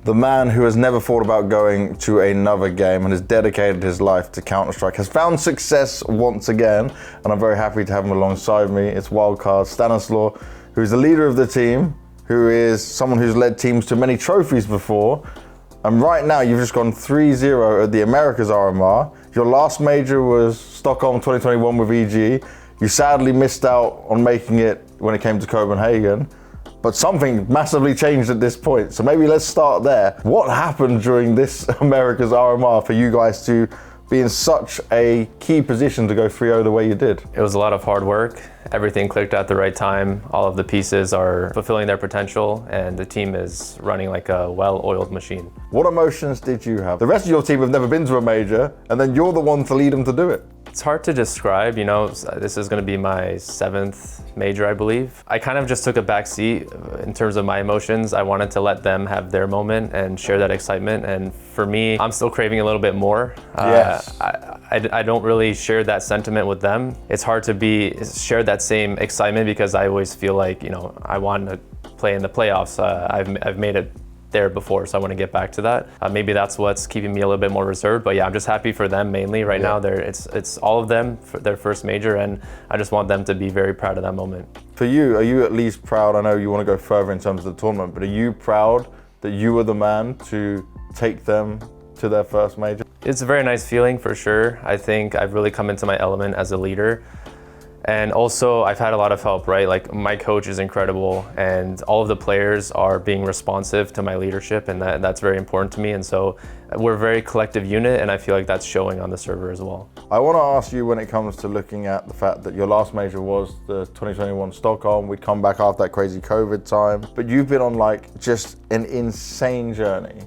The man who has never thought about going to another game and has dedicated his life to Counter-Strike has found success once again, and I'm very happy to have him alongside me. It's Wildcard, Stanislaw, who's the leader of the team, who is someone who's led teams to many trophies before. And right now, you've just gone 3-0 at the Americas RMR. Your last major was Stockholm 2021 with EG. You sadly missed out on making it when it came to Copenhagen. But something massively changed at this point. So maybe let's start there. What happened during this America's RMR for you guys to be in such a key position to go 3-0 the way you did? It was a lot of hard work. Everything clicked at the right time. All of the pieces are fulfilling their potential, and the team is running like a well-oiled machine. What emotions did you have? The rest of your team have never been to a major, and then you're the one to lead them to do it. It's hard to describe, you know, this is gonna be my 7th major, I believe. I kind of just took a back seat in terms of my emotions. I wanted to let them have their moment and share that excitement. And for me, I'm still craving a little bit more. Yes. I don't really share that sentiment with them. It's hard to share that same excitement because I always feel like, you know, I want to play in the playoffs. I've made it there before, so I want to get back to that. Maybe that's what's keeping me a little bit more reserved, but yeah, I'm just happy for them mainly right now. It's all of them for their first major, and I just want them to be very proud of that moment. For you, are you at least proud? I know you want to go further in terms of the tournament, but are you proud that you were the man to take them to their first major? It's a very nice feeling for sure. I think I've really come into my element as a leader. And also, I've had a lot of help, right? Like, my coach is incredible, and all of the players are being responsive to my leadership, and that's very important to me. And so we're a very collective unit, and I feel like that's showing on the server as well. I want to ask you, when it comes to looking at the fact that your last major was the 2021 Stockholm, we'd come back after that crazy COVID time, but you've been on like just an insane journey.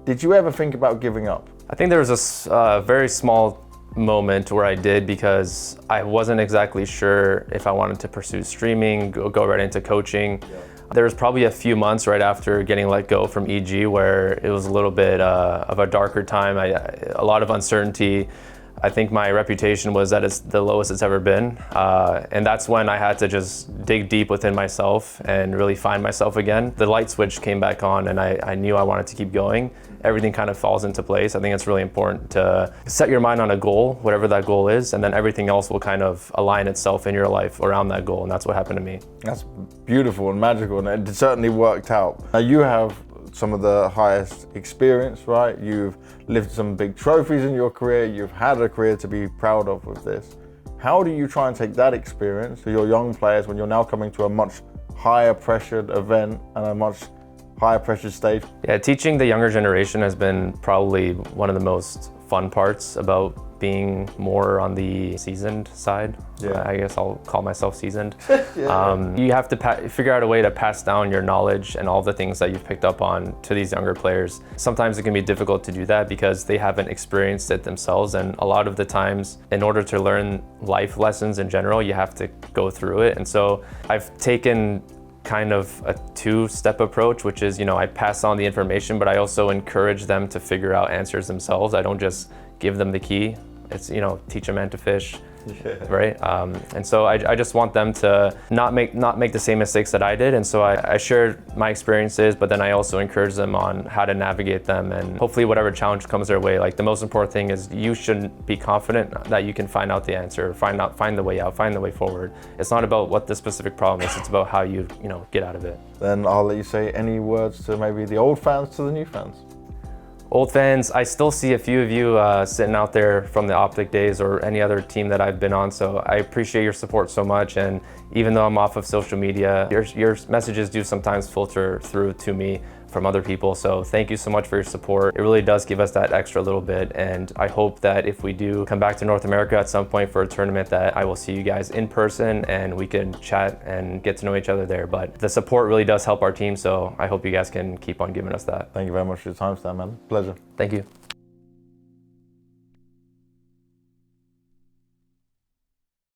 Did you ever think about giving up? I think there was a very small moment where I did, because I wasn't exactly sure if I wanted to pursue streaming, go right into coaching. Yeah. There was probably a few months right after getting let go from EG where it was a little bit of a darker time. A lot of uncertainty. I think my reputation was at the lowest it's ever been. And that's when I had to just dig deep within myself and really find myself again. The light switch came back on, and I knew I wanted to keep going. Everything kind of falls into place. I think it's really important to set your mind on a goal, whatever that goal is, and then everything else will kind of align itself in your life around that goal, and that's what happened to me. That's beautiful and magical, and it certainly worked out. Now, you have some of the highest experience, right? You've lifted some big trophies in your career. You've had a career to be proud of with this. How do you try and take that experience to your young players when you're now coming to a much higher pressured event and a much higher pressured stage? Yeah, teaching the younger generation has been probably one of the most fun parts about being more on the seasoned side. Yeah. I guess I'll call myself seasoned. Yeah. You have to figure out a way to pass down your knowledge and all the things that you've picked up on to these younger players. Sometimes it can be difficult to do that because they haven't experienced it themselves, and a lot of the times, in order to learn life lessons in general, you have to go through it. And so I've taken kind of a two-step approach, which is, you know, I pass on the information, but I also encourage them to figure out answers themselves. I don't just give them the key. It's, you know, teach a man to fish, right? And so I just want them to not make the same mistakes that I did. And so I shared my experiences, but then I also encourage them on how to navigate them, and hopefully whatever challenge comes their way. Like, the most important thing is you should be confident that you can find out the answer, find the way out, find the way forward. It's not about what the specific problem is, it's about how you get out of it. Then I'll let you say any words to maybe the old fans to the new fans. Old fans, I still see a few of you sitting out there from the Optic days or any other team that I've been on, so I appreciate your support so much. And even though I'm off of social media, your messages do sometimes filter through to me from other people, so thank you so much for your support. It really does give us that extra little bit, and I hope that if we do come back to North America at some point for a tournament, that I will see you guys in person and we can chat and get to know each other there. But the support really does help our team, so I hope you guys can keep on giving us that. Thank you very much for your time, Stan, man. Pleasure. Thank you.